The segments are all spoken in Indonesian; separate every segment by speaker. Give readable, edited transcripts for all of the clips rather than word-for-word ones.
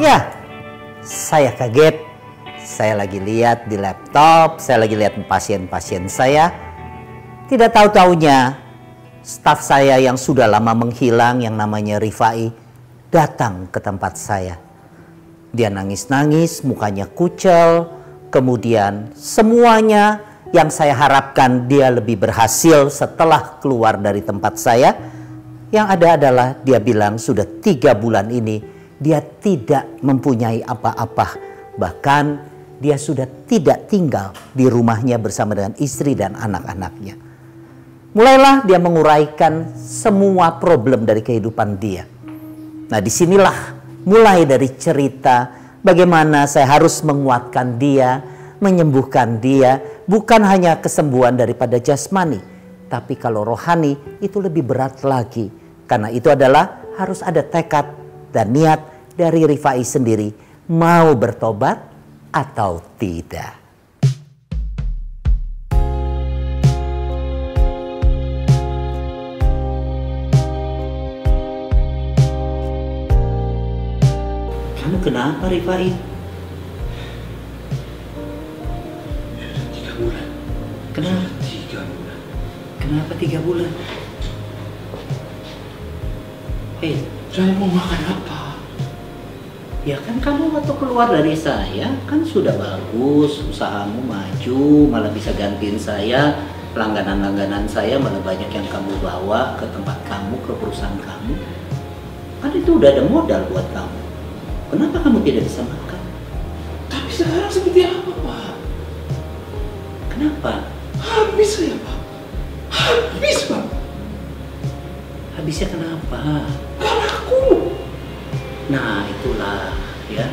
Speaker 1: Ya, saya kaget. Saya lagi lihat di laptop, saya lagi lihat pasien-pasien saya. Tidak tahu-taunya, staf saya yang sudah lama menghilang yang namanya Rifai datang ke tempat saya. Dia nangis-nangis, mukanya kucel, kemudian semuanya yang saya harapkan dia lebih berhasil setelah keluar dari tempat saya. Yang ada adalah dia bilang sudah 3 bulan ini dia tidak mempunyai apa-apa. Bahkan dia sudah tidak tinggal di rumahnya bersama dengan istri dan anak-anaknya. Mulailah dia menguraikan semua problem dari kehidupan dia. Nah, disinilah mulai dari cerita bagaimana saya harus menguatkan dia, menyembuhkan dia. Bukan hanya kesembuhan daripada jasmani, tapi kalau rohani itu lebih berat lagi. Karena itu adalah harus ada tekad dan niat dari Rifai sendiri, mau bertobat atau tidak. Kamu kenapa, Rifai?
Speaker 2: Sudah 3 bulan.
Speaker 1: Kenapa?
Speaker 2: 3 bulan.
Speaker 1: Kenapa 3 bulan? Hei,
Speaker 2: Saya mau makan apa?
Speaker 1: ya kan kamu waktu keluar dari saya kan sudah bagus, usahamu maju, malah bisa gantiin saya, langganan-langganan saya malah banyak yang kamu bawa ke tempat kamu, ke perusahaan kamu. Kan itu udah ada modal buat kamu. Kenapa kamu tidak bisa makan?
Speaker 2: Tapi sekarang seperti apa, Pak?
Speaker 1: Kenapa?
Speaker 2: Habis saya, Pak. Habis, Pak.
Speaker 1: Habisnya kenapa?
Speaker 2: Karena aku.
Speaker 1: Nah, itulah ya.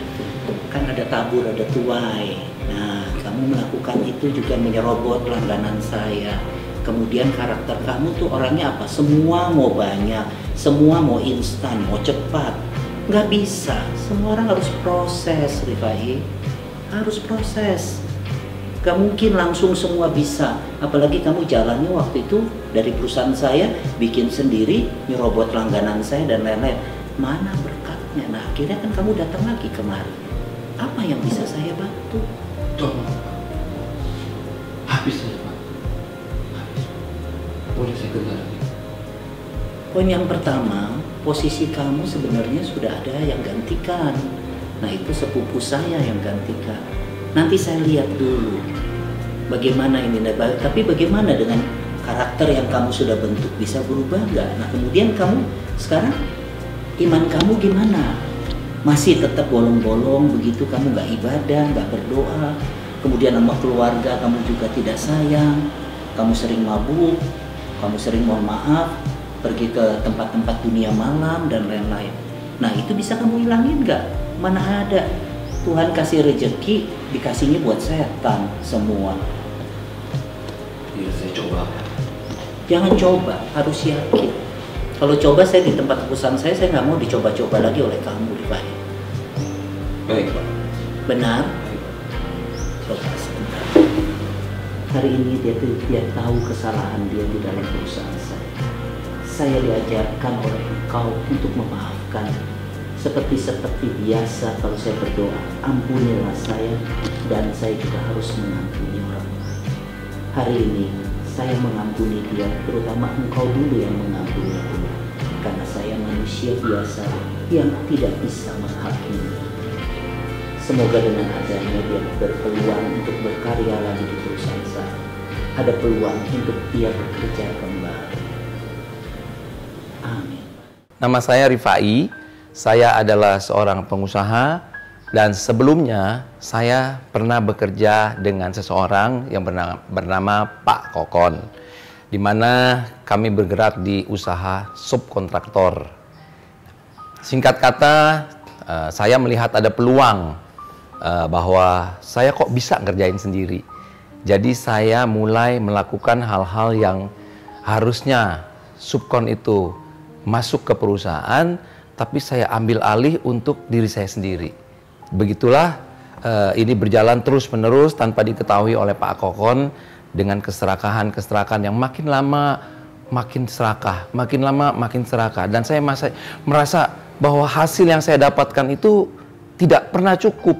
Speaker 1: Kan ada tabur, ada tuai. Nah, kamu melakukan itu juga menyerobot langganan saya. Kemudian karakter kamu tuh orangnya apa? Semua mau banyak, semua mau instan, mau cepat. Nggak bisa. Semua orang harus proses, Rifai. Harus proses. Gak mungkin langsung semua bisa. Apalagi kamu jalannya waktu itu dari perusahaan saya, bikin sendiri, nyerobot langganan saya dan lain-lain. Mana berkatnya? Nah, akhirnya kan kamu datang lagi kemari. Apa yang bisa saya bantu?
Speaker 2: Tolong, Pak. Habis saya, Pak. Habis. Boleh saya kerja lagi?
Speaker 1: Poin yang pertama, posisi kamu sebenarnya sudah ada yang gantikan. Nah, itu sepupu saya yang gantikan. Nanti saya lihat dulu bagaimana ini. Tapi bagaimana dengan karakter yang kamu sudah bentuk, bisa berubah nggak? Nah, kemudian kamu sekarang iman kamu gimana? Masih tetap bolong-bolong begitu, kamu nggak ibadah, nggak berdoa. Kemudian sama keluarga kamu juga tidak sayang. Kamu sering mabuk, kamu sering mohon maaf, pergi ke tempat-tempat dunia malam dan lain-lain. Nah, itu bisa kamu hilangin nggak? Mana ada. Tuhan kasih rejeki, dikasihnya buat setan semua.
Speaker 2: Iya, saya coba.
Speaker 1: Jangan coba, harus yakin. Kalau coba saya di tempat perusahaan saya nggak mau dicoba-coba lagi oleh kamu, Rifai.
Speaker 2: Baik, Pak.
Speaker 1: Benar?
Speaker 2: Baik.
Speaker 1: Coba sebentar. Hari ini dia tahu kesalahan dia di dalam perusahaan saya. Saya diajarkan oleh engkau untuk memaafkan. Seperti biasa kalau saya berdoa, ampunilah saya dan saya juga harus mengampuni orang lain. Hari ini saya mengampuni dia, terutama engkau dulu yang mengampuni aku. Karena saya manusia biasa yang tidak bisa menghakimi. Semoga dengan adanya dia berpeluang untuk berkarya lagi di perusahaan saya. Ada peluang untuk dia bekerja kembali. Amin.
Speaker 3: Nama saya Rifai. Saya adalah seorang pengusaha dan sebelumnya saya pernah bekerja dengan seseorang yang bernama Pak Kokon, di mana kami bergerak di usaha subkontraktor. Singkat kata, saya melihat ada peluang bahwa saya kok bisa ngerjain sendiri. Jadi saya mulai melakukan hal-hal yang harusnya subkon itu masuk ke perusahaan, tapi saya ambil alih untuk diri saya sendiri. Begitulah ini berjalan terus-menerus tanpa diketahui oleh Pak Kokon, dengan keserakahan yang makin lama makin serakah, makin lama makin serakah. Dan saya merasa bahwa hasil yang saya dapatkan itu tidak pernah cukup.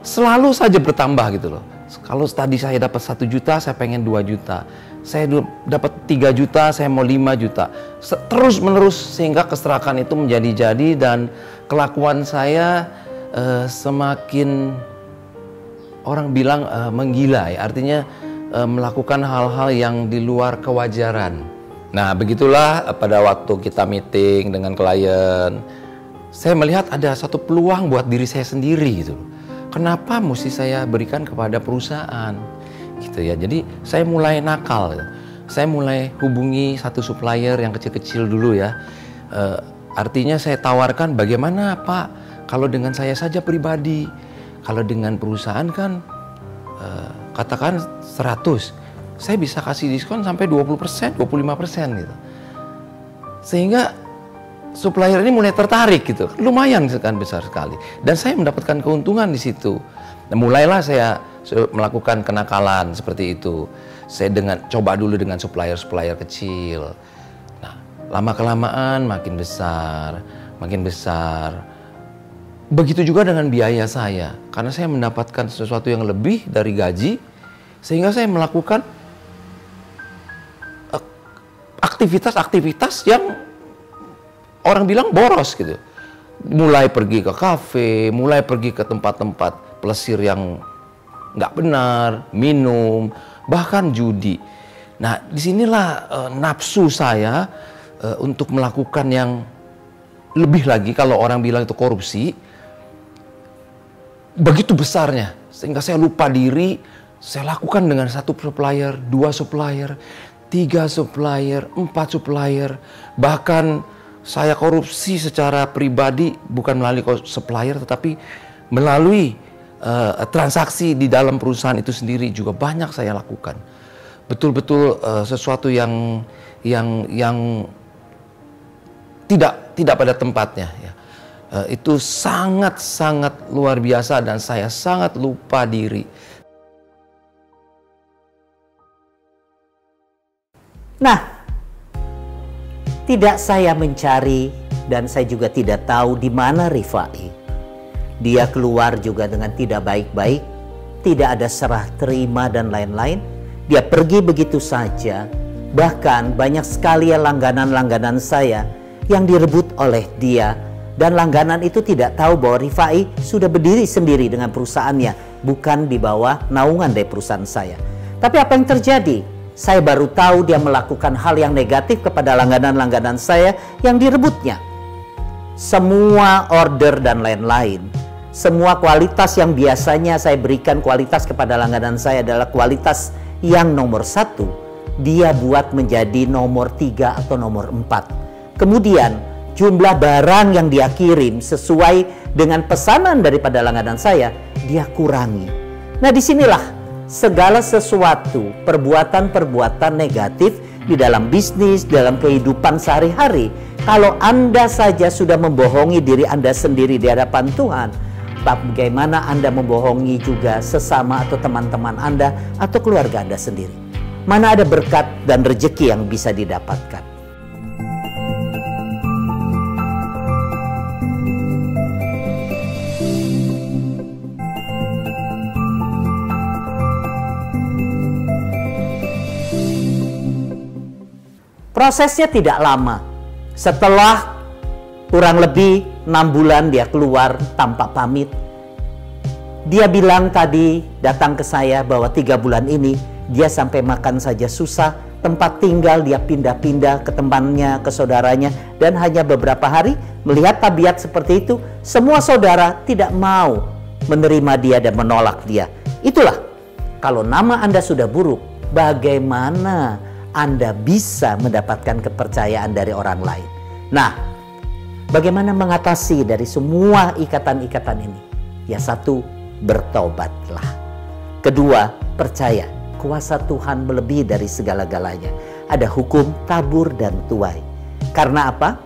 Speaker 3: Selalu saja bertambah gitu loh. Kalau tadi saya dapat 1 juta, saya pengen 2 juta. Saya dapat 3 juta, saya mau 5 juta. Terus menerus sehingga keserakahan itu menjadi-jadi dan kelakuan saya semakin orang bilang menggila ya. Artinya melakukan hal-hal yang di luar kewajaran. Nah, begitulah pada waktu kita meeting dengan klien, saya melihat ada satu peluang buat diri saya sendiri gitu. Kenapa mesti saya berikan kepada perusahaan? Gitu ya. Jadi saya mulai nakal. Gitu. Saya mulai hubungi satu supplier yang kecil-kecil dulu ya. Artinya saya tawarkan bagaimana Pak kalau dengan saya saja pribadi. Kalau dengan perusahaan kan katakan 100. Saya bisa kasih diskon sampai 20%, 25% gitu. Sehingga supplier ini mulai tertarik gitu, lumayan kan besar sekali, dan saya mendapatkan keuntungan di situ. Nah, mulailah saya melakukan kenakalan seperti itu. Saya coba dulu dengan supplier kecil. Nah, lama kelamaan makin besar, makin besar. Begitu juga dengan biaya saya, karena saya mendapatkan sesuatu yang lebih dari gaji, sehingga saya melakukan aktivitas-aktivitas yang orang bilang boros gitu. Mulai pergi ke kafe, mulai pergi ke tempat-tempat plesir yang nggak benar, minum, bahkan judi. Nah, disinilah nafsu saya untuk melakukan yang lebih lagi, kalau orang bilang itu korupsi, begitu besarnya. Sehingga saya lupa diri, saya lakukan dengan 1 supplier, 2 supplier, 3 supplier, 4 supplier, bahkan saya korupsi secara pribadi, bukan melalui supplier tetapi melalui transaksi di dalam perusahaan itu sendiri juga banyak saya lakukan. Betul-betul sesuatu yang tidak pada tempatnya ya. Itu sangat-sangat luar biasa dan saya sangat lupa diri.
Speaker 1: Nah, tidak saya mencari dan saya juga tidak tahu di mana Rifai. Dia keluar juga dengan tidak baik-baik, tidak ada serah terima dan lain-lain. Dia pergi begitu saja. Bahkan banyak sekali langganan-langganan saya yang direbut oleh dia. Dan langganan itu tidak tahu bahwa Rifai sudah berdiri sendiri dengan perusahaannya, bukan di bawah naungan dari perusahaan saya. Tapi apa yang terjadi? Saya baru tahu dia melakukan hal yang negatif kepada langganan-langganan saya yang direbutnya. Semua order dan lain-lain, semua kualitas yang biasanya saya berikan kualitas kepada langganan saya adalah kualitas yang nomor 1, dia buat menjadi nomor 3 atau nomor 4. Kemudian jumlah barang yang dia kirim sesuai dengan pesanan daripada langganan saya, dia kurangi. Nah, disinilah segala sesuatu, perbuatan-perbuatan negatif di dalam bisnis, dalam kehidupan sehari-hari. Kalau Anda saja sudah membohongi diri Anda sendiri di hadapan Tuhan, bagaimana Anda membohongi juga sesama atau teman-teman Anda atau keluarga Anda sendiri? Mana ada berkat dan rezeki yang bisa didapatkan? Prosesnya tidak lama. Setelah kurang lebih 6 bulan dia keluar tanpa pamit. Dia bilang tadi datang ke saya bahwa 3 bulan ini dia sampai makan saja susah. Tempat tinggal dia pindah-pindah ke temannya, ke saudaranya. Dan hanya beberapa hari melihat tabiat seperti itu, semua saudara tidak mau menerima dia dan menolak dia. Itulah, kalau nama Anda sudah buruk, bagaimana Anda bisa mendapatkan kepercayaan dari orang lain? Nah, bagaimana mengatasi dari semua ikatan-ikatan ini? Ya, 1, bertobatlah. Kedua, percaya kuasa Tuhan melebihi dari segala-galanya. Ada hukum tabur dan tuai. Karena apa?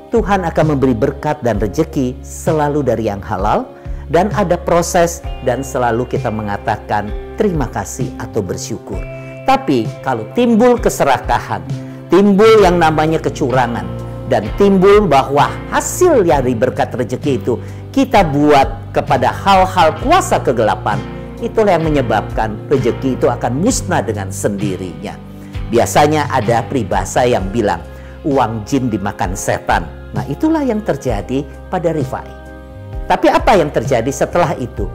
Speaker 1: Tuhan akan memberi berkat dan rezeki selalu dari yang halal, dan ada proses dan selalu kita mengatakan terima kasih atau bersyukur. Tapi kalau timbul keserakahan, timbul yang namanya kecurangan, dan timbul bahwa hasil dari berkat rezeki itu kita buat kepada hal-hal kuasa kegelapan, itulah yang menyebabkan rezeki itu akan musnah dengan sendirinya. Biasanya ada peribahasa yang bilang, uang jin dimakan setan. Nah, itulah yang terjadi pada Rifai. Tapi apa yang terjadi setelah itu?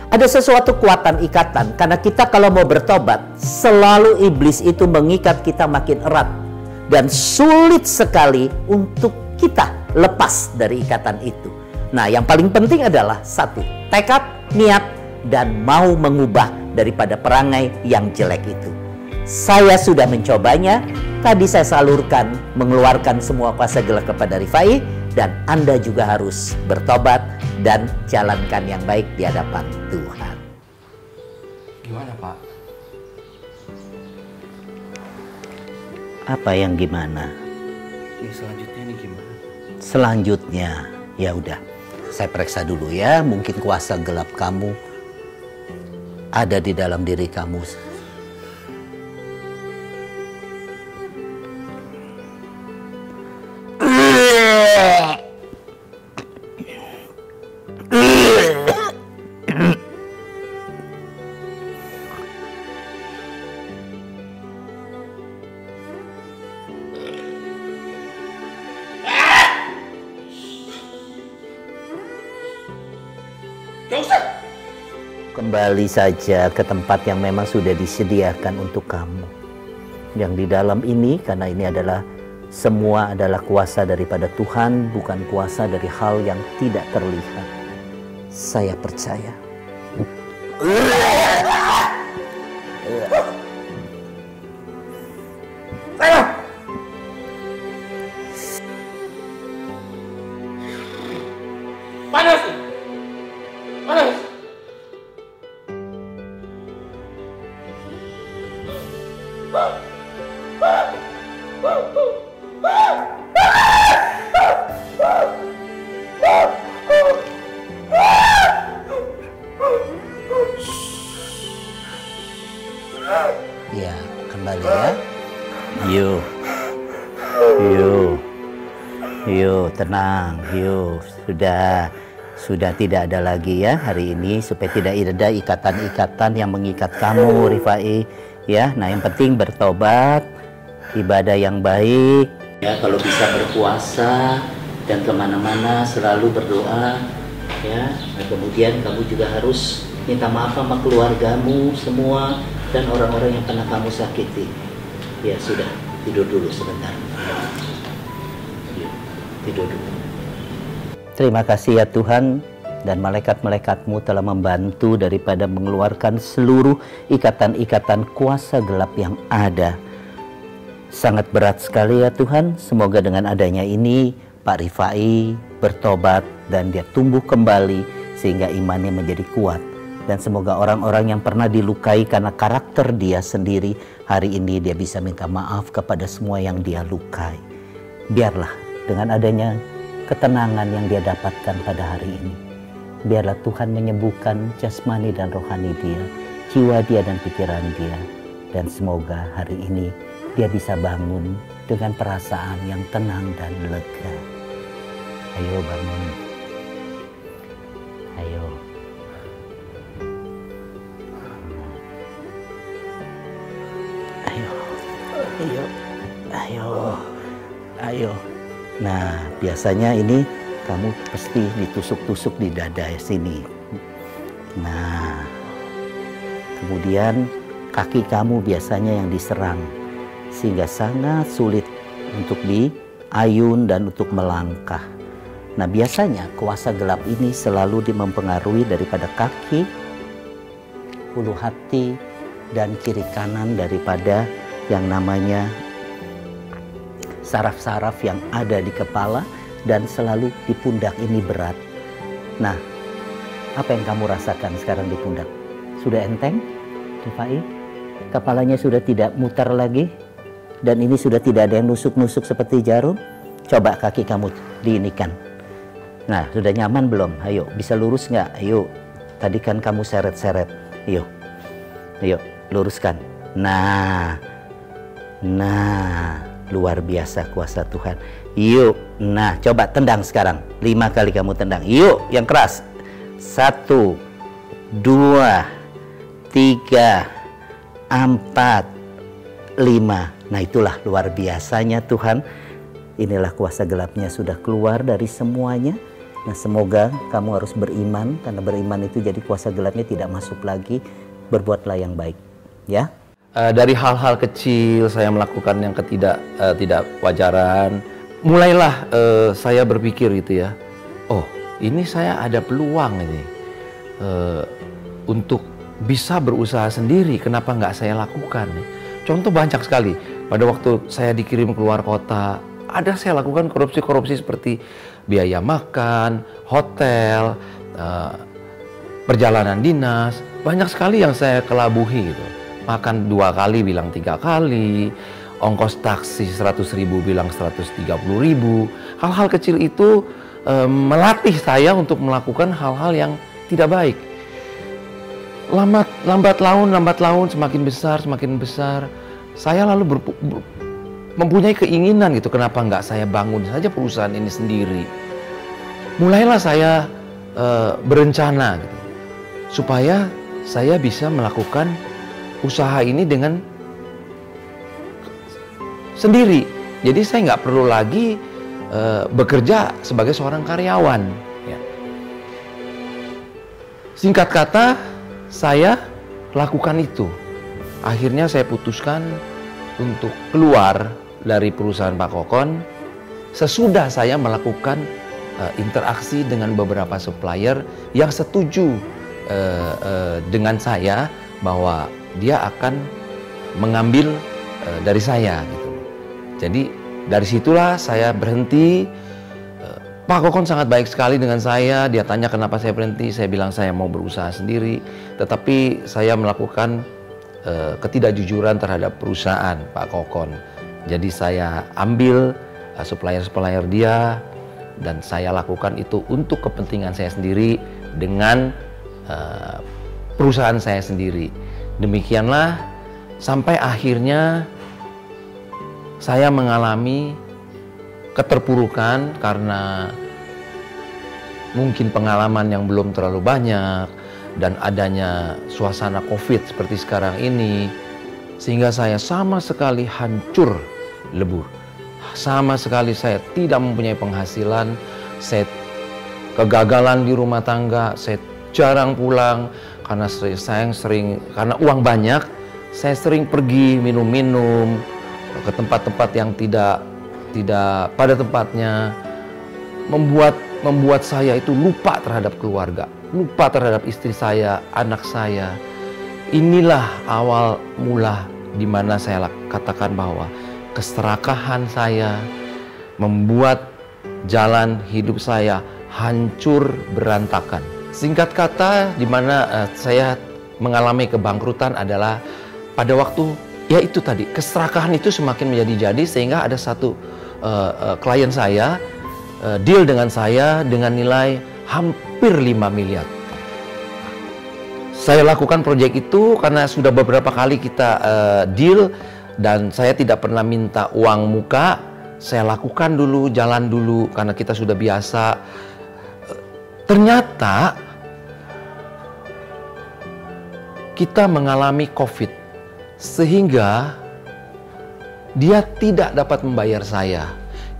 Speaker 1: Ada sesuatu kekuatan ikatan, karena kita kalau mau bertobat, selalu iblis itu mengikat kita makin erat. Dan sulit sekali untuk kita lepas dari ikatan itu. Nah, yang paling penting adalah satu, tekad, niat, dan mau mengubah daripada perangai yang jelek itu. Saya sudah mencobanya, tadi saya salurkan, mengeluarkan semua kuasa gelap kepada Rifai, dan Anda juga harus bertobat dan jalankan yang baik di hadapan Tuhan.
Speaker 3: Gimana, Pak?
Speaker 1: Apa yang gimana?
Speaker 3: Ini selanjutnya ini gimana?
Speaker 1: Selanjutnya, ya udah, saya periksa dulu ya, mungkin kuasa gelap kamu ada di dalam diri kamu. Kembali saja ke tempat yang memang sudah disediakan untuk kamu. Yang di dalam ini, karena ini adalah semua adalah kuasa daripada Tuhan, bukan kuasa dari hal yang tidak terlihat. Saya percaya.
Speaker 2: Panas! Panas!
Speaker 1: Ya, kembali ya. Yuk. Yuk. Yuk, tenang. Yuk, sudah tidak ada lagi ya hari ini, supaya tidak ada ikatan-ikatan yang mengikat kamu, Rifai. Ya, nah yang penting bertobat, ibadah yang baik. Ya, kalau bisa berpuasa dan kemana-mana selalu berdoa. Ya, nah, kemudian kamu juga harus minta maaf sama keluargamu semua dan orang-orang yang pernah kamu sakiti. Ya sudah, tidur dulu sebentar. Yuk, tidur dulu. Terima kasih ya Tuhan, dan malaikat-malaikatmu telah membantu daripada mengeluarkan seluruh ikatan-ikatan kuasa gelap yang ada. Sangat berat sekali ya Tuhan, semoga dengan adanya ini Pak Rifai bertobat dan dia tumbuh kembali sehingga imannya menjadi kuat. Dan semoga orang-orang yang pernah dilukai karena karakter dia sendiri, hari ini dia bisa minta maaf kepada semua yang dia lukai. Biarlah dengan adanya ketenangan yang dia dapatkan pada hari ini, biarlah Tuhan menyembuhkan jasmani dan rohani dia, jiwa dia dan pikiran dia. Dan semoga hari ini dia bisa bangun dengan perasaan yang tenang dan lega. Ayo bangun. Ayo. Ayo. Ayo. Ayo. Ayo. Nah, biasanya ini kamu pasti ditusuk-tusuk di dada sini. Nah, kemudian kaki kamu biasanya yang diserang, sehingga sangat sulit untuk diayun dan untuk melangkah. Nah, biasanya kuasa gelap ini selalu mempengaruhi daripada kaki, ulu hati, dan kiri kanan daripada yang namanya saraf-saraf yang ada di kepala, dan selalu di pundak ini berat. Nah, apa yang kamu rasakan sekarang di pundak? Sudah enteng, Rifai? Kepalanya sudah tidak muter lagi? Dan ini sudah tidak ada yang nusuk-nusuk seperti jarum? Coba kaki kamu diinikan. Nah, sudah nyaman belum? Ayo, bisa lurus nggak? Ayo, tadi kan kamu seret-seret. Ayo, ayo, luruskan. Nah, Luar biasa kuasa Tuhan. Yuk, nah coba tendang sekarang. 5 kali kamu tendang. Yuk, yang keras. 1, 2, 3, 4, 5. Nah itulah luar biasanya Tuhan. Inilah kuasa gelapnya sudah keluar dari semuanya. Nah semoga kamu harus beriman. Karena beriman itu jadi kuasa gelapnya tidak masuk lagi. Berbuatlah yang baik. Ya.
Speaker 3: Dari hal-hal kecil saya melakukan yang tidak wajaran, mulailah saya berpikir gitu ya, oh ini saya ada peluang ini untuk bisa berusaha sendiri, kenapa nggak saya lakukan? Contoh banyak sekali, pada waktu saya dikirim keluar kota, ada saya lakukan korupsi-korupsi seperti biaya makan, hotel, perjalanan dinas, banyak sekali yang saya kelabuhi gitu. Makan 2 kali bilang 3 kali, ongkos taksi 100.000 bilang 130.000. Hal-hal kecil itu melatih saya untuk melakukan hal-hal yang tidak baik. Lambat laun semakin besar. Saya lalu mempunyai keinginan gitu, kenapa nggak saya bangun saja perusahaan ini sendiri. Mulailah saya berencana gitu, supaya saya bisa melakukan usaha ini dengan sendiri. Jadi saya nggak perlu lagi bekerja sebagai seorang karyawan. Ya. Singkat kata, saya lakukan itu. Akhirnya saya putuskan untuk keluar dari perusahaan Pak Kokon sesudah saya melakukan interaksi dengan beberapa supplier yang setuju dengan saya bahwa dia akan mengambil dari saya gitu. Jadi dari situlah saya berhenti. Pak Kokon sangat baik sekali dengan saya. Dia tanya kenapa saya berhenti. Saya bilang saya mau berusaha sendiri. Tetapi saya melakukan ketidakjujuran terhadap perusahaan Pak Kokon. Jadi saya ambil supplier-supplier dia dan saya lakukan itu untuk kepentingan saya sendiri dengan perusahaan saya sendiri. Demikianlah sampai akhirnya saya mengalami keterpurukan karena mungkin pengalaman yang belum terlalu banyak dan adanya suasana COVID seperti sekarang ini, sehingga saya sama sekali hancur lebur. Sama sekali saya tidak mempunyai penghasilan, saya kegagalan di rumah tangga, saya jarang pulang. Karena karena uang banyak, saya sering pergi minum-minum ke tempat-tempat yang tidak pada tempatnya, membuat saya itu lupa terhadap keluarga, lupa terhadap istri saya, anak saya. Inilah awal mula di mana saya katakan bahwa keserakahan saya membuat jalan hidup saya hancur berantakan. Singkat kata, di mana saya mengalami kebangkrutan adalah pada waktu, ya itu tadi, keserakahan itu semakin menjadi-jadi sehingga ada satu klien saya, deal dengan saya dengan nilai hampir 5 miliar. Saya lakukan proyek itu karena sudah beberapa kali kita deal dan saya tidak pernah minta uang muka. Saya lakukan dulu, jalan dulu karena kita sudah biasa. Ternyata kita mengalami COVID sehingga dia tidak dapat membayar saya.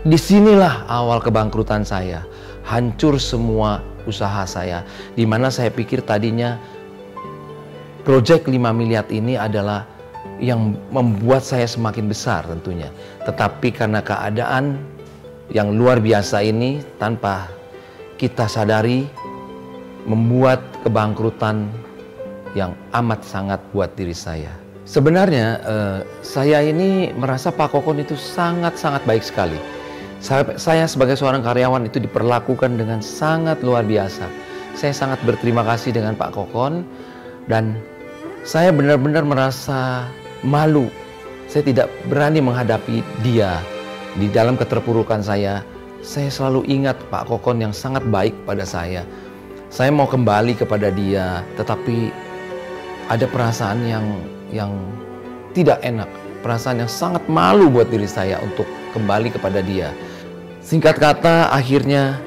Speaker 3: Disinilah awal kebangkrutan saya. Hancur semua usaha saya. Di mana saya pikir tadinya proyek 5 miliar ini adalah yang membuat saya semakin besar tentunya. Tetapi karena keadaan yang luar biasa ini tanpa kita sadari membuat kebangkrutan yang amat sangat buat diri saya. Sebenarnya saya ini merasa Pak Kokon itu sangat-sangat baik sekali. Saya sebagai seorang karyawan itu diperlakukan dengan sangat luar biasa. Saya sangat berterima kasih dengan Pak Kokon dan saya benar-benar merasa malu. Saya tidak berani menghadapi dia di dalam keterpurukan saya. Saya selalu ingat Pak Kokon yang sangat baik pada saya. Saya mau kembali kepada dia, tetapi ada perasaan yang tidak enak. perasaan yang sangat malu buat diri saya untuk kembali kepada dia. Singkat kata, akhirnya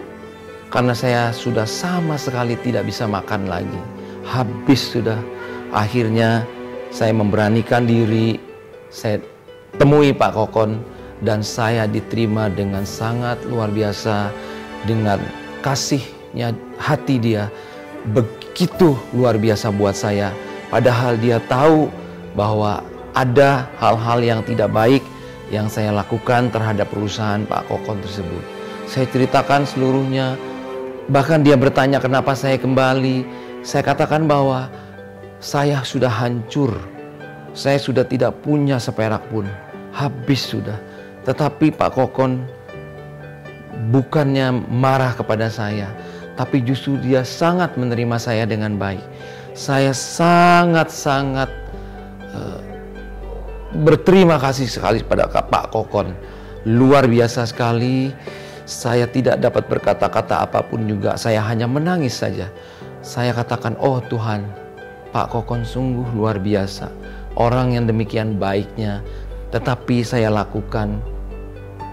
Speaker 3: karena saya sudah sama sekali tidak bisa makan lagi, habis sudah, akhirnya saya memberanikan diri, saya temui Pak Kokon, dan saya diterima dengan sangat luar biasa, dengan kasihnya hati dia begitu luar biasa buat saya. Padahal dia tahu bahwa ada hal-hal yang tidak baik yang saya lakukan terhadap perusahaan Pak Kokon tersebut. Saya ceritakan seluruhnya, bahkan dia bertanya kenapa saya kembali. Saya katakan bahwa saya sudah hancur, saya sudah tidak punya seperak pun, habis sudah. Tetapi Pak Kokon bukannya marah kepada saya, tapi justru dia sangat menerima saya dengan baik. Saya sangat-sangat berterima kasih sekali pada Pak Kokon. Luar biasa sekali. Saya tidak dapat berkata-kata apapun juga. Saya hanya menangis saja. Saya katakan, oh Tuhan, Pak Kokon sungguh luar biasa. Orang yang demikian baiknya. Tetapi saya lakukan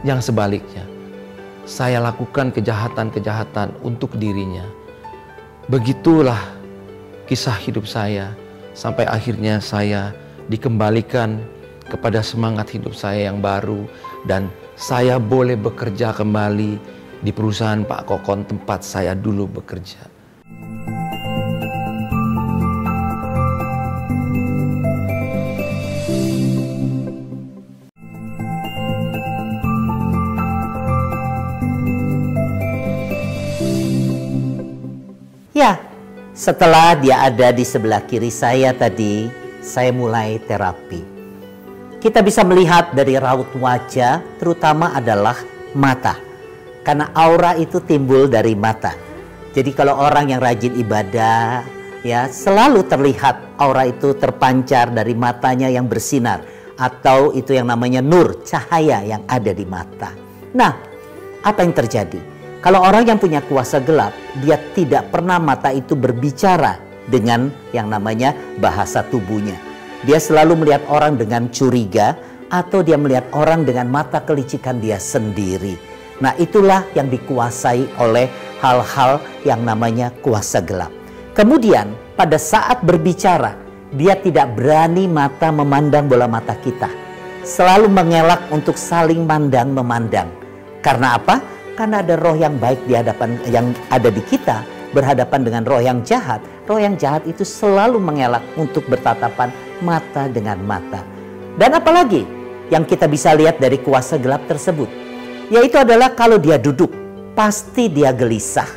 Speaker 3: yang sebaliknya. Saya lakukan kejahatan-kejahatan untuk dirinya. Begitulah kisah hidup saya, sampai akhirnya saya dikembalikan kepada semangat hidup saya yang baru, dan saya boleh bekerja kembali di perusahaan Pak Kokon tempat saya dulu bekerja.
Speaker 1: Ya, setelah dia ada di sebelah kiri saya tadi, saya mulai terapi. Kita bisa melihat dari raut wajah, terutama adalah mata. Karena aura itu timbul dari mata. Jadi kalau orang yang rajin ibadah, ya selalu terlihat aura itu terpancar dari matanya yang bersinar. Atau itu yang namanya nur, cahaya yang ada di mata. Nah, apa yang terjadi? Kalau orang yang punya kuasa gelap, dia tidak pernah mata itu berbicara dengan yang namanya bahasa tubuhnya. Dia selalu melihat orang dengan curiga, atau dia melihat orang dengan mata kelicikan dia sendiri. Nah, itulah yang dikuasai oleh hal-hal yang namanya kuasa gelap. Kemudian pada saat berbicara, dia tidak berani mata memandang bola mata kita. Selalu mengelak untuk saling memandang. Karena apa? Karena ada roh yang baik di hadapan yang ada di kita berhadapan dengan roh yang jahat. Roh yang jahat itu selalu mengelak untuk bertatapan mata dengan mata. Dan apalagi yang kita bisa lihat dari kuasa gelap tersebut, yaitu adalah kalau dia duduk, pasti dia gelisah.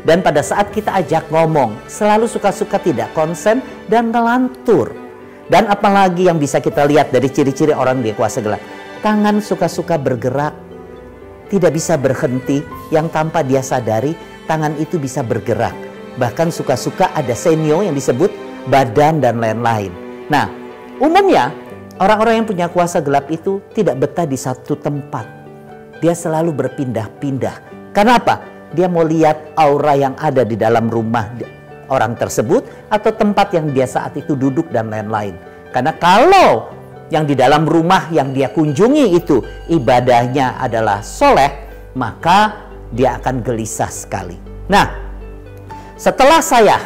Speaker 1: Dan pada saat kita ajak ngomong, selalu suka-suka tidak konsen dan ngelantur. Dan apalagi yang bisa kita lihat dari ciri-ciri orang di kuasa gelap, tangan suka-suka bergerak, tidak bisa berhenti, yang tanpa dia sadari tangan itu bisa bergerak. Bahkan suka-suka ada senyo yang disebut badan dan lain-lain. Nah, umumnya orang-orang yang punya kuasa gelap itu tidak betah di satu tempat. Dia selalu berpindah-pindah. Karena apa? Dia mau lihat aura yang ada di dalam rumah orang tersebut atau tempat yang dia saat itu duduk dan lain-lain. Karena kalau yang di dalam rumah yang dia kunjungi itu ibadahnya adalah soleh, maka dia akan gelisah sekali. Nah, setelah saya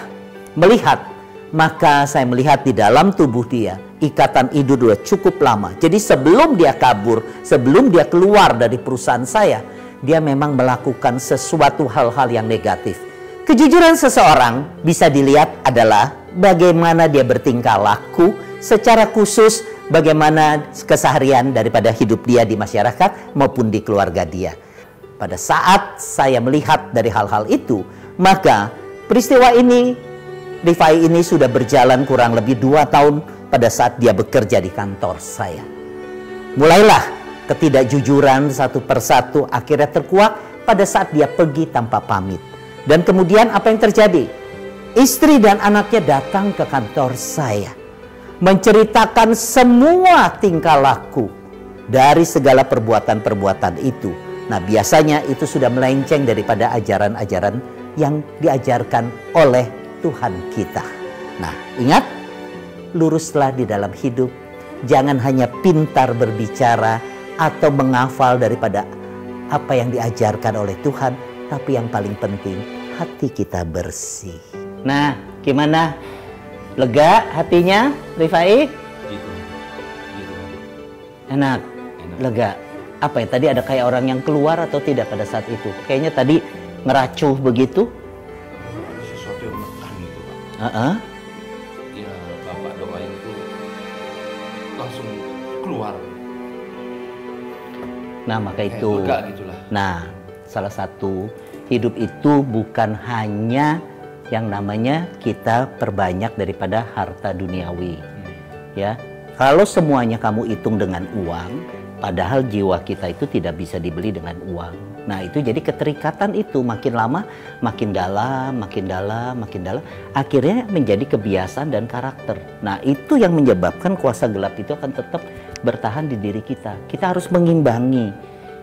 Speaker 1: melihat, maka saya melihat di dalam tubuh dia ikatan itu sudah cukup lama. Jadi sebelum dia kabur, sebelum dia keluar dari perusahaan saya, dia memang melakukan sesuatu hal-hal yang negatif. Kejujuran seseorang bisa dilihat adalah bagaimana dia bertingkah laku, secara khusus bagaimana keseharian daripada hidup dia di masyarakat maupun di keluarga dia. Pada saat saya melihat dari hal-hal itu, maka peristiwa ini, Rifai ini sudah berjalan kurang lebih 2 tahun pada saat dia bekerja di kantor saya. Mulailah ketidakjujuran satu persatu akhirnya terkuak pada saat dia pergi tanpa pamit. Dan kemudian apa yang terjadi? Istri dan anaknya datang ke kantor saya, menceritakan semua tingkah laku dari segala perbuatan-perbuatan itu. Nah, biasanya itu sudah melenceng daripada ajaran-ajaran yang diajarkan oleh Tuhan kita. Nah, ingat, luruslah di dalam hidup, jangan hanya pintar berbicara atau menghafal daripada apa yang diajarkan oleh Tuhan, tapi yang paling penting hati kita bersih. Nah, gimana? Lega hatinya, Rifai?
Speaker 2: Gitu.
Speaker 1: Enak, lega. Apa ya, tadi ada kayak orang yang keluar atau tidak pada saat itu? Kayaknya tadi ngeracuh begitu.
Speaker 2: Ada sesuatu yang menekan gitu, Pak. Ya, Bapak doain itu langsung keluar.
Speaker 1: Nah, maka
Speaker 2: Kayak
Speaker 1: itu.
Speaker 2: lega gitulah.
Speaker 1: Nah, salah satu hidup itu bukan hanya yang namanya kita perbanyak daripada harta duniawi. Ya, kalau semuanya kamu hitung dengan uang, padahal jiwa kita itu tidak bisa dibeli dengan uang. Nah, itu jadi keterikatan itu makin lama makin dalam, makin dalam, makin dalam, akhirnya menjadi kebiasaan dan karakter. Nah, itu yang menyebabkan kuasa gelap itu akan tetap bertahan di diri kita. Kita harus mengimbangi.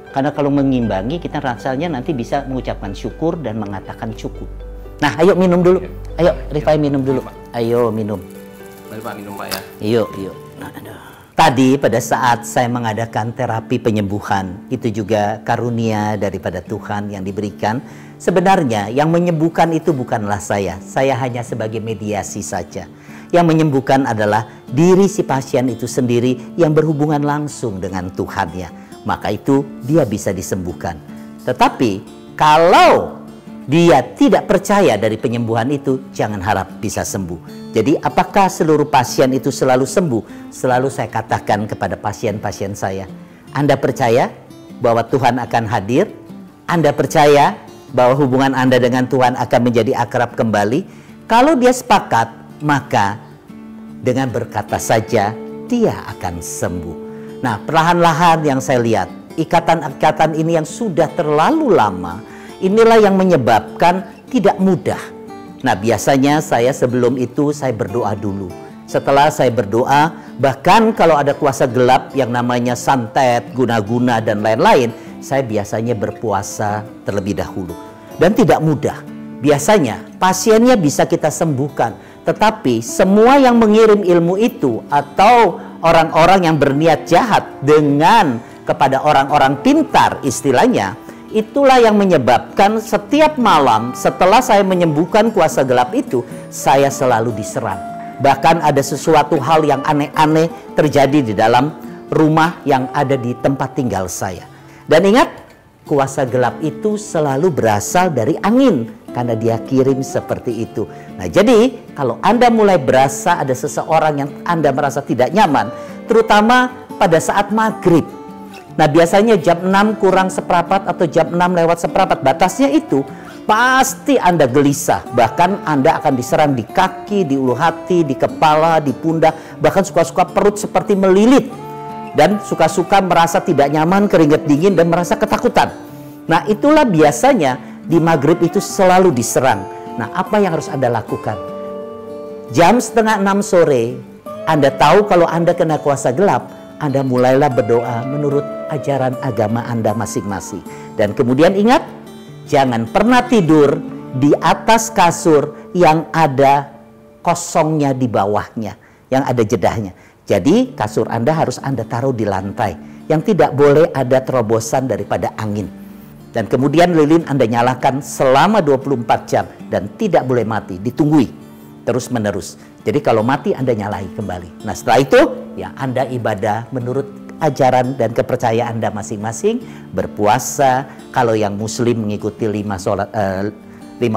Speaker 1: Karena kalau mengimbangi, kita rasanya nanti bisa mengucapkan syukur dan mengatakan cukup. Nah, ayo minum dulu. Ayo, Rifai minum dulu. Ayo minum.
Speaker 2: Mari Pak, minum Pak ya.
Speaker 1: Yuk. Nah, aduh. Tadi pada saat saya mengadakan terapi penyembuhan, itu juga karunia daripada Tuhan yang diberikan. Sebenarnya yang menyembuhkan itu bukanlah saya. Saya hanya sebagai mediasi saja. Yang menyembuhkan adalah diri si pasien itu sendiri yang berhubungan langsung dengan Tuhannya. Maka itu dia bisa disembuhkan. Tetapi kalau dia tidak percaya dari penyembuhan itu, jangan harap bisa sembuh. Jadi apakah seluruh pasien itu selalu sembuh? Selalu saya katakan kepada pasien-pasien saya, Anda percaya bahwa Tuhan akan hadir? Anda percaya bahwa hubungan Anda dengan Tuhan akan menjadi akrab kembali? Kalau dia sepakat, maka dengan berkata saja dia akan sembuh. Nah, perlahan-lahan yang saya lihat, ikatan-ikatan ini yang sudah terlalu lama, inilah yang menyebabkan tidak mudah. Nah, biasanya saya sebelum itu saya berdoa dulu. Setelah saya berdoa, bahkan kalau ada kuasa gelap yang namanya santet, guna-guna dan lain-lain, saya biasanya berpuasa terlebih dahulu. Dan tidak mudah. Biasanya pasiennya bisa kita sembuhkan, tetapi semua yang mengirim ilmu itu atau orang-orang yang berniat jahat dengan kepada orang-orang pintar istilahnya, itulah yang menyebabkan setiap malam setelah saya menyembuhkan kuasa gelap itu, saya selalu diserang. Bahkan ada sesuatu hal yang aneh-aneh terjadi di dalam rumah yang ada di tempat tinggal saya. Dan ingat, kuasa gelap itu selalu berasal dari angin, karena dia kirim seperti itu. Nah, jadi kalau Anda mulai berasa ada seseorang yang Anda merasa tidak nyaman, terutama pada saat maghrib. Nah, biasanya jam 6 kurang seperempat atau jam 6 lewat seperempat, batasnya itu pasti Anda gelisah. Bahkan Anda akan diserang di kaki, di ulu hati, di kepala, di pundak, bahkan suka-suka perut seperti melilit. Dan suka-suka merasa tidak nyaman, keringat dingin, dan merasa ketakutan. Nah, itulah biasanya di maghrib itu selalu diserang. Nah, apa yang harus Anda lakukan? Jam setengah 6 sore, Anda tahu kalau Anda kena kuasa gelap, Anda mulailah berdoa menurut ajaran agama Anda masing-masing. Dan kemudian ingat, jangan pernah tidur di atas kasur yang ada kosongnya di bawahnya, yang ada jedahnya. Jadi kasur Anda harus Anda taruh di lantai, yang tidak boleh ada terobosan daripada angin. Dan kemudian lilin Anda nyalakan selama 24 jam dan tidak boleh mati, ditunggui terus menerus. Jadi kalau mati Anda nyalai kembali. Nah, setelah itu ya Anda ibadah menurut ajaran dan kepercayaan Anda masing-masing, berpuasa. Kalau yang muslim mengikuti 5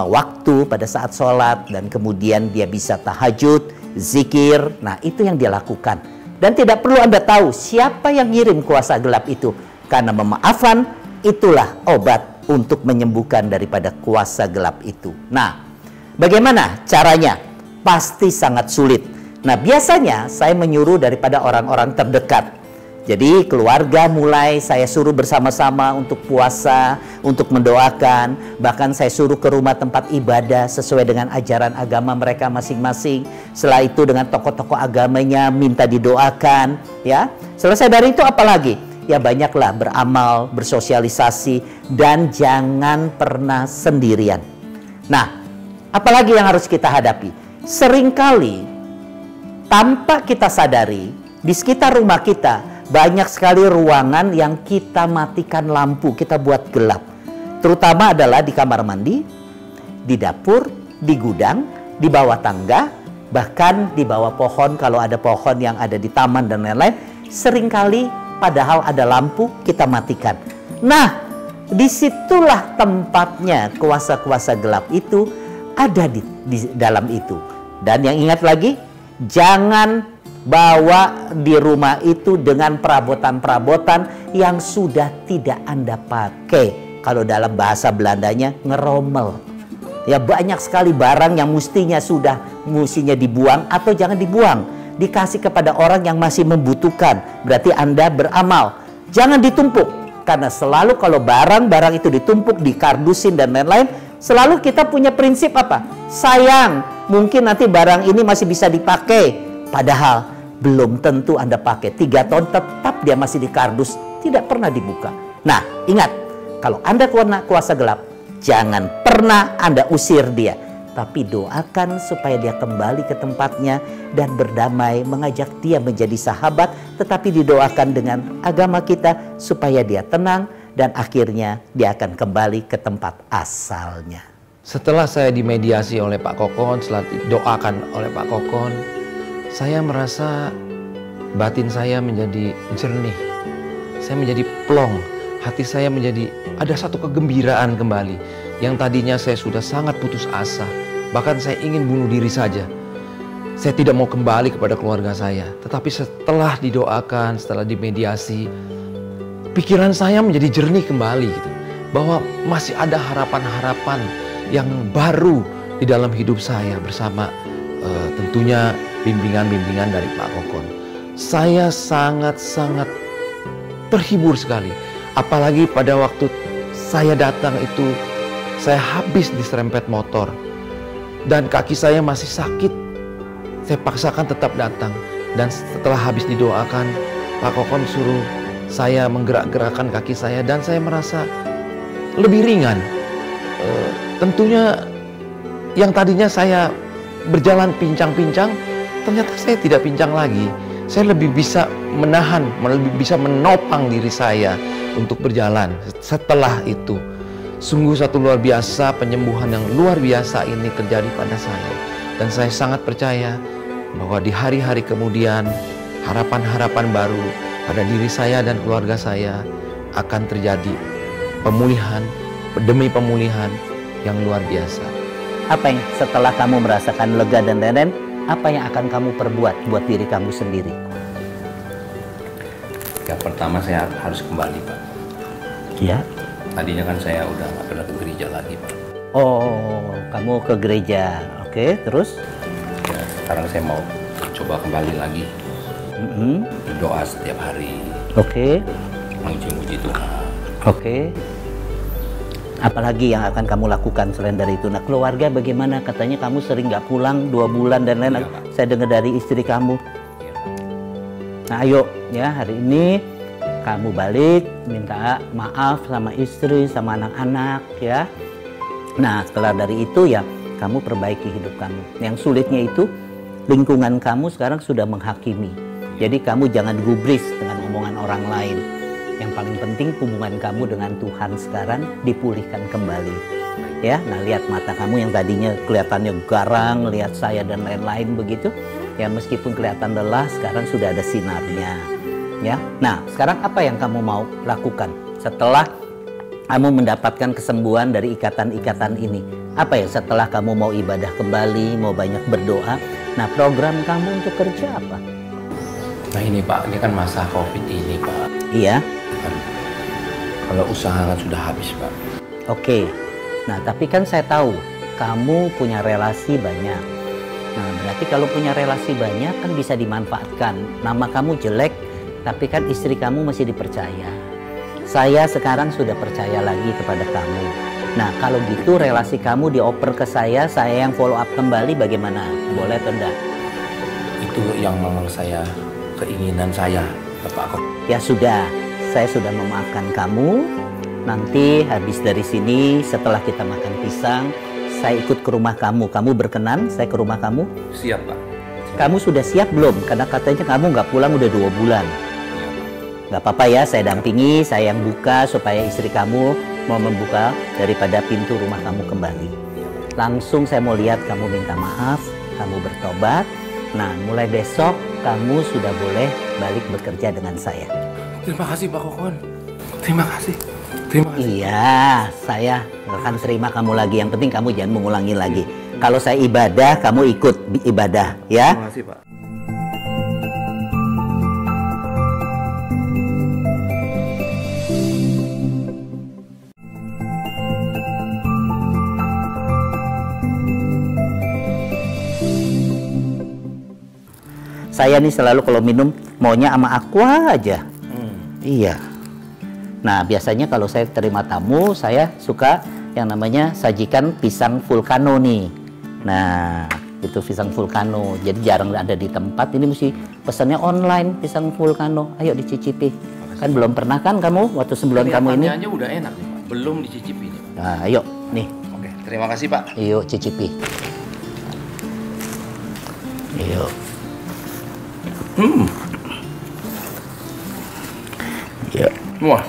Speaker 1: waktu pada saat sholat, dan kemudian dia bisa tahajud, zikir. Nah, itu yang dia lakukan. Dan tidak perlu Anda tahu siapa yang ngirim kuasa gelap itu, karena memaafkan itulah obat untuk menyembuhkan daripada kuasa gelap itu. Nah, bagaimana caranya? Pasti sangat sulit. Nah, biasanya saya menyuruh daripada orang-orang terdekat. Jadi keluarga mulai saya suruh bersama-sama untuk puasa, untuk mendoakan. Bahkan saya suruh ke rumah tempat ibadah sesuai dengan ajaran agama mereka masing-masing. Setelah itu dengan tokoh-tokoh agamanya minta didoakan, ya. Selesai dari itu apalagi? Ya banyaklah beramal, bersosialisasi, dan jangan pernah sendirian. Nah, apalagi yang harus kita hadapi? Seringkali tanpa kita sadari, Di sekitar rumah kita banyak sekali ruangan yang kita matikan lampu, kita buat gelap. Terutama adalah di kamar mandi, di dapur, di gudang, di bawah tangga, bahkan di bawah pohon kalau ada pohon yang ada di taman dan lain-lain. Seringkali padahal ada lampu kita matikan. Nah, disitulah tempatnya kuasa-kuasa gelap itu ada di dalam itu. Dan yang ingat lagi, jangan bawa di rumah itu dengan perabotan-perabotan yang sudah tidak Anda pakai. Kalau dalam bahasa Belandanya ngeromel. Ya, banyak sekali barang yang mestinya dibuang atau jangan dibuang. Dikasih kepada orang yang masih membutuhkan. Berarti Anda beramal. Jangan ditumpuk. Karena selalu kalau barang-barang itu ditumpuk, dikardusin dan lain-lain, selalu kita punya prinsip apa? Sayang, mungkin nanti barang ini masih bisa dipakai. Padahal belum tentu Anda pakai. 3 tahun tetap dia masih dikardus, tidak pernah dibuka. Nah, ingat, kalau Anda kuasa gelap, jangan pernah Anda usir dia. Tapi doakan supaya dia kembali ke tempatnya dan berdamai, mengajak dia menjadi sahabat, tetapi didoakan dengan agama kita supaya dia tenang dan akhirnya dia akan kembali ke tempat asalnya.
Speaker 3: Setelah saya dimediasi oleh Pak Kokon, setelah didoakan oleh Pak Kokon, saya merasa batin saya menjadi jernih. Saya menjadi plong, hati saya menjadi ada satu kegembiraan kembali. Yang tadinya saya sudah sangat putus asa, bahkan saya ingin bunuh diri saja. Saya tidak mau kembali kepada keluarga saya. Tetapi setelah didoakan, setelah dimediasi, pikiran saya menjadi jernih kembali gitu. Bahwa masih ada harapan-harapan yang baru di dalam hidup saya bersama tentunya bimbingan-bimbingan dari Pak Kokon. Saya sangat-sangat terhibur sekali. Apalagi pada waktu saya datang itu, saya habis diserempet motor dan kaki saya masih sakit. Saya paksakan tetap datang, dan setelah habis didoakan, Pak Kokon suruh saya menggerak-gerakkan kaki saya dan saya merasa lebih ringan. Tentunya yang tadinya saya berjalan pincang-pincang, ternyata saya tidak pincang lagi. Saya lebih bisa menahan, lebih bisa menopang diri saya untuk berjalan setelah itu. Sungguh satu luar biasa, penyembuhan yang luar biasa ini terjadi pada saya. Dan saya sangat percaya bahwa di hari-hari kemudian harapan-harapan baru pada diri saya dan keluarga saya akan terjadi pemulihan demi pemulihan yang luar biasa.
Speaker 1: Apa yang setelah kamu merasakan lega dan lain-lain, apa yang akan kamu perbuat buat diri kamu sendiri?
Speaker 2: Yang pertama saya harus kembali, Pak.
Speaker 1: Ya.
Speaker 2: Tadinya kan saya udah nggak pernah ke gereja lagi, Pak.
Speaker 1: Oh, kamu ke gereja. Oke, terus?
Speaker 2: Ya, sekarang saya mau coba kembali lagi. Berdoa setiap hari.
Speaker 1: Oke.
Speaker 2: Muji-muji Tuhan.
Speaker 1: Oke. Apalagi yang akan kamu lakukan selain dari itu? Nah, keluarga bagaimana? Katanya kamu sering nggak pulang 2 bulan dan lain-lain.
Speaker 2: Iya,
Speaker 1: saya dengar dari istri kamu.
Speaker 2: Iya.
Speaker 1: Nah, ayo ya, hari ini kamu balik, minta maaf sama istri, sama anak-anak ya. Nah, setelah dari itu ya, kamu perbaiki hidup kamu. Yang sulitnya itu, lingkungan kamu sekarang sudah menghakimi. Jadi kamu jangan gubris dengan omongan orang lain. Yang paling penting hubungan kamu dengan Tuhan sekarang dipulihkan kembali. Ya, nah lihat mata kamu yang tadinya kelihatannya garang, lihat saya dan lain-lain begitu. Ya, meskipun kelihatan lelah, sekarang sudah ada sinarnya. Ya, nah sekarang apa yang kamu mau lakukan setelah kamu mendapatkan kesembuhan dari ikatan-ikatan ini? Apa ya setelah kamu mau ibadah kembali, mau banyak berdoa? Nah, program kamu untuk kerja apa?
Speaker 2: Nah ini Pak, ini kan masa COVID ini Pak.
Speaker 1: Iya.
Speaker 2: Kan, kalau usaha kan sudah habis Pak.
Speaker 1: Oke. Nah, tapi kan saya tahu kamu punya relasi banyak. Nah, berarti kalau punya relasi banyak kan bisa dimanfaatkan. Nama kamu jelek, tapi kan istri kamu masih dipercaya. Saya sekarang sudah percaya lagi kepada kamu. Nah, kalau gitu relasi kamu dioper ke saya yang follow up kembali bagaimana? Boleh atau enggak?
Speaker 2: Itu yang memang keinginan saya, Bapak.
Speaker 1: Ya sudah, saya sudah memaafkan kamu. Nanti habis dari sini setelah kita makan pisang, saya ikut ke rumah kamu. Kamu berkenan saya ke rumah kamu?
Speaker 2: Siap Pak.
Speaker 1: Kamu sudah siap belum? Karena katanya kamu nggak pulang udah 2 bulan. Nggak apa-apa ya, saya dampingi, saya yang buka supaya istri kamu mau membuka daripada pintu rumah kamu kembali. Langsung saya mau lihat kamu minta maaf, kamu bertobat. Nah, mulai besok kamu sudah boleh balik bekerja dengan saya.
Speaker 2: Terima kasih Pak Kokon. Terima kasih. Terima kasih.
Speaker 1: Iya, saya akan terima kamu lagi. Yang penting kamu jangan mengulangi lagi. Kalau saya ibadah, kamu ikut ibadah, ya.
Speaker 2: Terima kasih Pak.
Speaker 1: Saya nih selalu kalau minum maunya sama aqua aja. Iya. Nah, biasanya kalau saya terima tamu, saya suka yang namanya sajikan pisang vulcano nih. Nah, itu pisang vulcano. Jadi jarang ada di tempat. Ini mesti pesannya online pisang vulcano. Ayo dicicipi. Kan belum pernah kan kamu waktu sebelum kamu ini?
Speaker 2: Aja udah enak nih Pak. Belum dicicipi nih Pak.
Speaker 1: Nah, ayo nih.
Speaker 2: Oke, terima kasih Pak.
Speaker 1: Yuk cicipi. Yuk. Ya.
Speaker 2: Wah.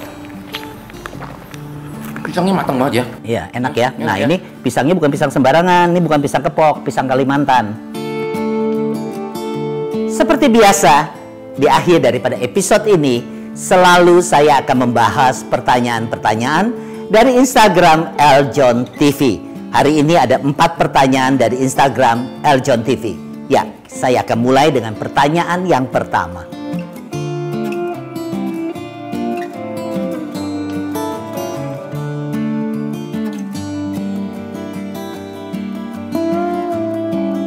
Speaker 2: Pisangnya matang banget ya.
Speaker 1: Iya, enak ya. Nah,
Speaker 2: ya.
Speaker 1: ini pisangnya bukan pisang sembarangan, ini bukan pisang kepok, pisang Kalimantan. Seperti biasa, di akhir daripada episode ini, selalu saya akan membahas pertanyaan-pertanyaan dari Instagram Eljon TV. Hari ini ada 4 pertanyaan dari Instagram Eljon TV. Ya, saya akan mulai dengan pertanyaan yang pertama.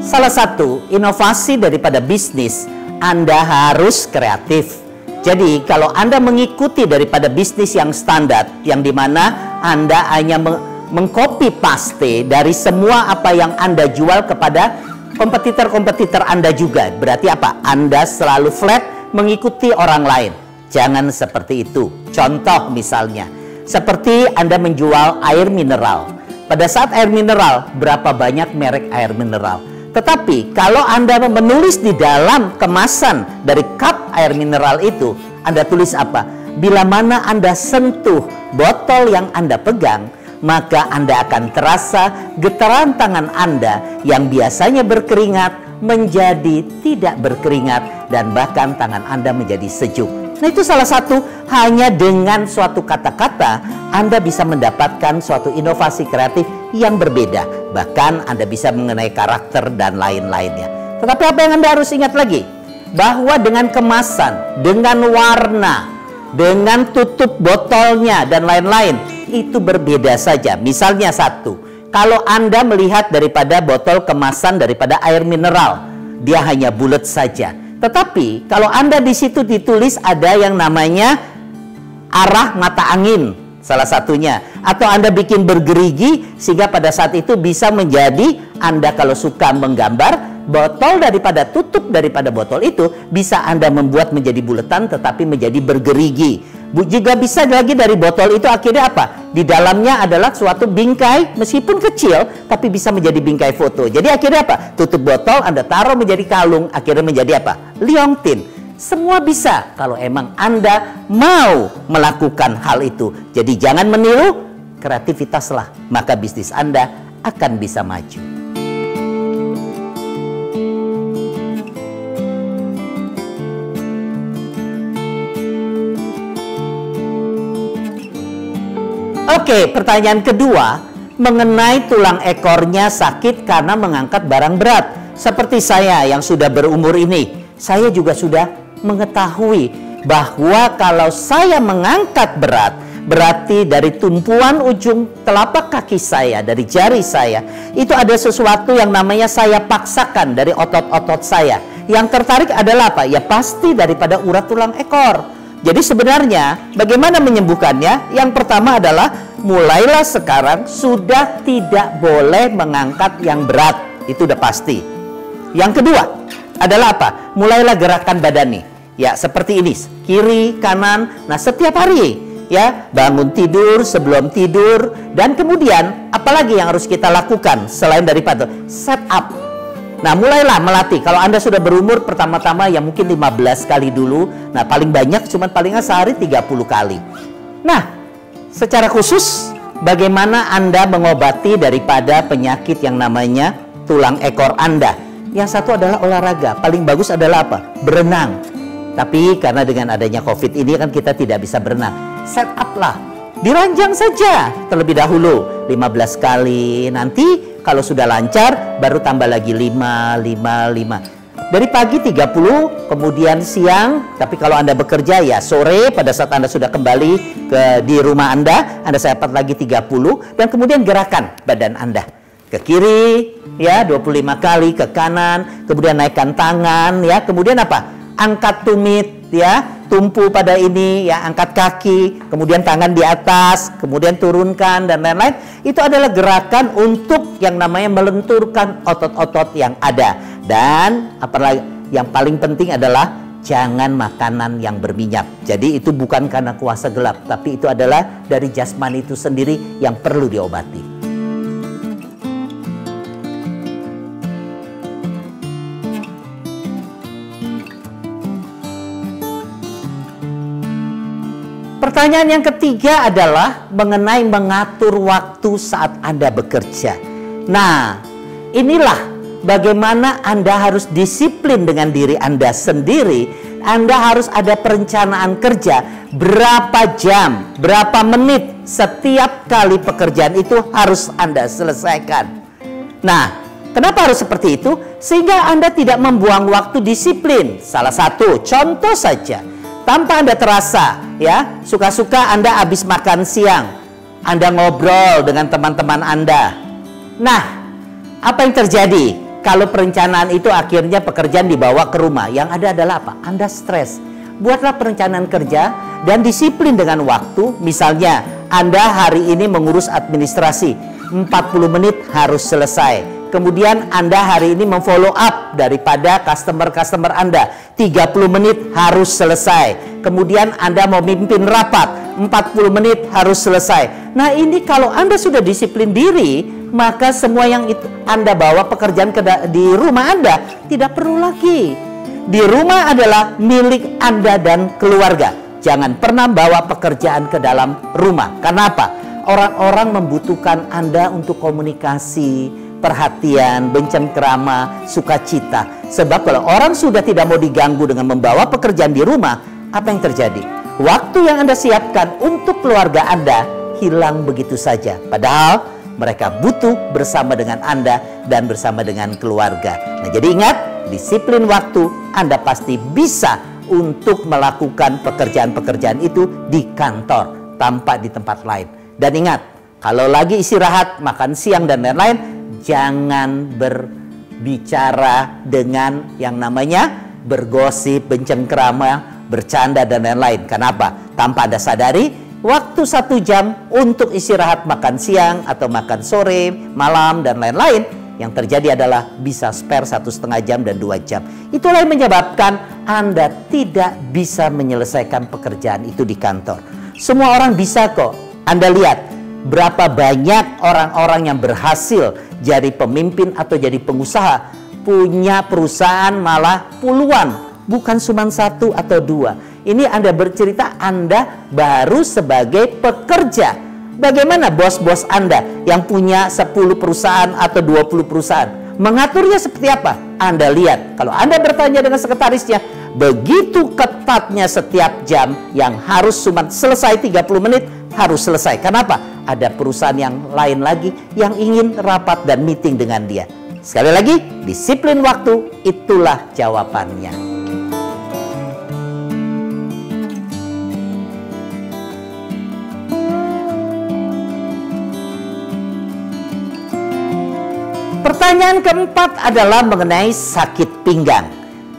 Speaker 1: Salah satu inovasi daripada bisnis, Anda harus kreatif. Jadi kalau Anda mengikuti daripada bisnis yang standar, yang dimana Anda hanya mengcopy paste dari semua apa yang Anda jual kepada kompetitor-kompetitor Anda juga. Berarti apa? Anda selalu flat mengikuti orang lain. Jangan seperti itu. Contoh misalnya, seperti Anda menjual air mineral. Pada saat air mineral, berapa banyak merek air mineral? Tetapi kalau Anda menulis di dalam kemasan dari cup air mineral itu, Anda tulis apa? Bila mana Anda sentuh botol yang Anda pegang, maka Anda akan terasa getaran tangan Anda yang biasanya berkeringat menjadi tidak berkeringat, dan bahkan tangan Anda menjadi sejuk. Nah, itu salah satu, hanya dengan suatu kata-kata Anda bisa mendapatkan suatu inovasi kreatif yang berbeda. Bahkan Anda bisa mengenai karakter dan lain-lainnya. Tetapi apa yang Anda harus ingat lagi? Bahwa dengan kemasan, dengan warna, dengan tutup botolnya dan lain-lain, itu berbeda saja. Misalnya satu, kalau Anda melihat daripada botol kemasan daripada air mineral, dia hanya bulat saja. Tetapi kalau Anda di situ ditulis ada yang namanya arah mata angin, salah satunya, atau Anda bikin bergerigi sehingga pada saat itu bisa menjadi, Anda kalau suka menggambar, botol daripada tutup daripada botol itu bisa Anda membuat menjadi buletan tetapi menjadi bergerigi. Juga bisa lagi dari botol itu akhirnya apa? Di dalamnya adalah suatu bingkai, meskipun kecil tapi bisa menjadi bingkai foto. Jadi akhirnya apa? Tutup botol Anda taruh menjadi kalung, akhirnya menjadi apa? Liontin. Semua bisa kalau emang Anda mau melakukan hal itu. Jadi jangan meniru, kreativitaslah, maka bisnis Anda akan bisa maju. Oke, pertanyaan kedua mengenai tulang ekornya sakit karena mengangkat barang berat. Seperti saya yang sudah berumur ini, saya juga sudah mengetahui bahwa kalau saya mengangkat berat, berarti dari tumpuan ujung telapak kaki saya, dari jari saya, itu ada sesuatu yang namanya saya paksakan dari otot-otot saya. Yang tertarik adalah apa? Ya pasti daripada urat tulang ekor. Jadi sebenarnya bagaimana menyembuhkannya? Yang pertama adalah mulailah sekarang sudah tidak boleh mengangkat yang berat. Itu udah pasti. Yang kedua adalah apa? Mulailah gerakan badan nih. Ya seperti ini, kiri, kanan. Nah setiap hari ya, bangun tidur, sebelum tidur, dan kemudian apalagi yang harus kita lakukan selain daripada set up. Nah, mulailah melatih. Kalau Anda sudah berumur, pertama-tama ya mungkin 15 kali dulu. Nah, paling banyak cuman paling sehari 30 kali. Nah, secara khusus bagaimana Anda mengobati daripada penyakit yang namanya tulang ekor Anda? Yang satu adalah olahraga. Paling bagus adalah apa? Berenang. Tapi karena dengan adanya COVID ini kan kita tidak bisa berenang. Set up lah. Diranjang saja terlebih dahulu 15 kali. Nanti kalau sudah lancar baru tambah lagi 5. Dari pagi 30, kemudian siang. Tapi kalau Anda bekerja ya sore pada saat Anda sudah kembali di rumah Anda sepat lagi 30. Dan kemudian gerakan badan Anda. Ke kiri ya 25 kali, ke kanan, kemudian naikkan tangan ya, kemudian apa? Angkat tumit ya, tumpu pada ini ya, angkat kaki, kemudian tangan di atas, kemudian turunkan dan lain-lain. Itu adalah gerakan untuk yang namanya melenturkan otot-otot yang ada. Dan apalagi yang paling penting adalah jangan makanan yang berminyak. Jadi itu bukan karena kuasa gelap, tapi itu adalah dari jasmani itu sendiri yang perlu diobati. Pertanyaan yang ketiga adalah mengenai mengatur waktu saat Anda bekerja. Nah, inilah bagaimana Anda harus disiplin dengan diri Anda sendiri. Anda harus ada perencanaan kerja, berapa jam, berapa menit setiap kali pekerjaan itu harus Anda selesaikan. Nah, kenapa harus seperti itu? Sehingga Anda tidak membuang waktu disiplin. Salah satu contoh saja, tanpa Anda terasa ya, suka-suka Anda habis makan siang, Anda ngobrol dengan teman-teman Anda. Nah, apa yang terjadi kalau perencanaan itu akhirnya pekerjaan dibawa ke rumah? Yang ada adalah apa? Anda stres. Buatlah perencanaan kerja dan disiplin dengan waktu. Misalnya Anda hari ini mengurus administrasi, 40 menit harus selesai. Kemudian Anda hari ini memfollow up daripada customer-customer Anda, 30 menit harus selesai. Kemudian Anda mau memimpin rapat, 40 menit harus selesai. Nah, ini kalau Anda sudah disiplin diri, maka semua yang itu Anda bawa pekerjaan di rumah Anda tidak perlu lagi. Di rumah adalah milik Anda dan keluarga. Jangan pernah bawa pekerjaan ke dalam rumah. Karena apa? Orang-orang membutuhkan Anda untuk komunikasi, perhatian, bencengkrama, sukacita. Sebab kalau orang sudah tidak mau diganggu dengan membawa pekerjaan di rumah, apa yang terjadi? Waktu yang Anda siapkan untuk keluarga Anda hilang begitu saja. Padahal mereka butuh bersama dengan Anda dan bersama dengan keluarga. Nah, jadi ingat, disiplin waktu Anda pasti bisa untuk melakukan pekerjaan-pekerjaan itu di kantor tanpa di tempat lain. Dan ingat, kalau lagi istirahat, makan siang dan lain-lain, jangan berbicara dengan yang namanya bergosip, bencengkrama, bercanda dan lain-lain. Kenapa? Tanpa Anda sadari, waktu 1 jam untuk istirahat makan siang atau makan sore, malam dan lain-lain, yang terjadi adalah bisa spare 1,5 jam dan 2 jam. Itulah yang menyebabkan Anda tidak bisa menyelesaikan pekerjaan itu di kantor. Semua orang bisa kok. Anda lihat berapa banyak orang-orang yang berhasil jadi pemimpin atau jadi pengusaha, punya perusahaan malah puluhan, bukan cuma 1 atau 2. Ini Anda bercerita Anda baru sebagai pekerja. Bagaimana bos-bos Anda yang punya 10 perusahaan atau 20 perusahaan? Mengaturnya seperti apa? Anda lihat, kalau Anda bertanya dengan sekretarisnya, begitu ketatnya setiap jam yang harus cuma selesai 30 menit, harus selesai. Kenapa? Ada perusahaan yang lain lagi yang ingin rapat dan meeting dengan dia. Sekali lagi, disiplin waktu, itulah jawabannya. Pertanyaan keempat adalah mengenai sakit pinggang.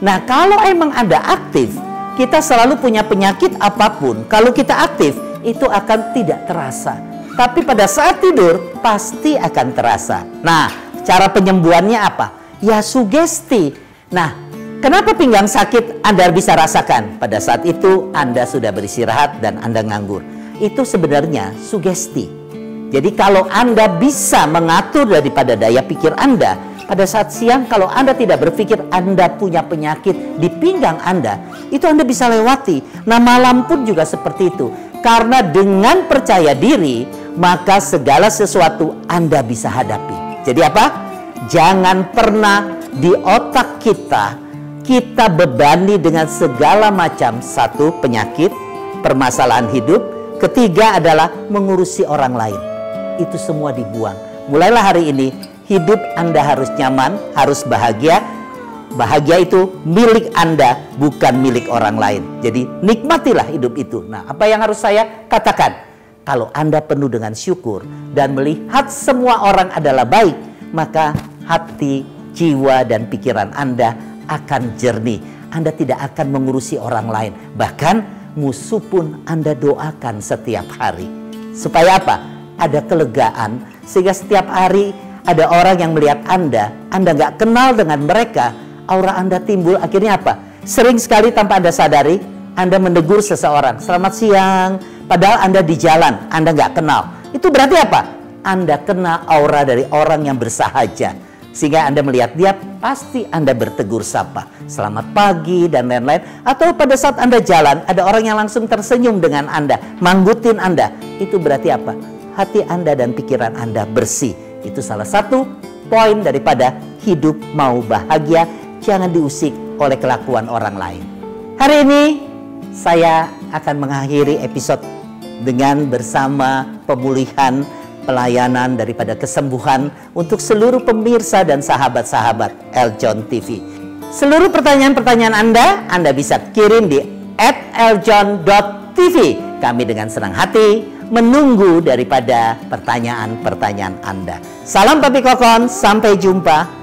Speaker 1: Nah, kalau emang Anda aktif, kita selalu punya penyakit apapun. Kalau kita aktif, itu akan tidak terasa. Tapi pada saat tidur, pasti akan terasa. Nah, cara penyembuhannya apa? Ya sugesti. Nah, kenapa pinggang sakit Anda bisa rasakan? Pada saat itu Anda sudah beristirahat dan Anda nganggur. Itu sebenarnya sugesti. Jadi kalau Anda bisa mengatur daripada daya pikir Anda, pada saat siang kalau Anda tidak berpikir Anda punya penyakit di pinggang Anda, itu Anda bisa lewati. Nah, malam pun juga seperti itu. Karena dengan percaya diri, maka segala sesuatu Anda bisa hadapi. Jadi apa? Jangan pernah di otak kita bebani dengan segala macam, satu, penyakit, permasalahan hidup. Ketiga adalah mengurusi orang lain. Itu semua dibuang. Mulailah hari ini, hidup Anda harus nyaman, harus bahagia. Bahagia itu milik Anda, bukan milik orang lain. Jadi nikmatilah hidup itu. Nah, apa yang harus saya katakan? Kalau Anda penuh dengan syukur dan melihat semua orang adalah baik, maka hati, jiwa, dan pikiran Anda akan jernih. Anda tidak akan mengurusi orang lain. Bahkan musuh pun Anda doakan setiap hari. Supaya apa? Ada kelegaan, sehingga setiap hari ada orang yang melihat Anda nggak kenal dengan mereka, aura Anda timbul, akhirnya apa? Sering sekali tanpa Anda sadari, Anda menegur seseorang, selamat siang, padahal Anda di jalan, Anda nggak kenal. Itu berarti apa? Anda kena aura dari orang yang bersahaja. Sehingga Anda melihat dia, pasti Anda bertegur sapa, selamat pagi, dan lain-lain. Atau pada saat Anda jalan, ada orang yang langsung tersenyum dengan Anda, manggutin Anda. Itu berarti apa? Hati Anda dan pikiran Anda bersih. Itu salah satu poin daripada hidup mau bahagia, jangan diusik oleh kelakuan orang lain. Hari ini saya akan mengakhiri episode dengan bersama pemulihan, pelayanan daripada kesembuhan untuk seluruh pemirsa dan sahabat-sahabat Eljon TV. Seluruh pertanyaan-pertanyaan Anda bisa kirim di @eljon.tv. Kami dengan senang hati menunggu daripada pertanyaan-pertanyaan Anda. Salam Papi Kokon, sampai jumpa.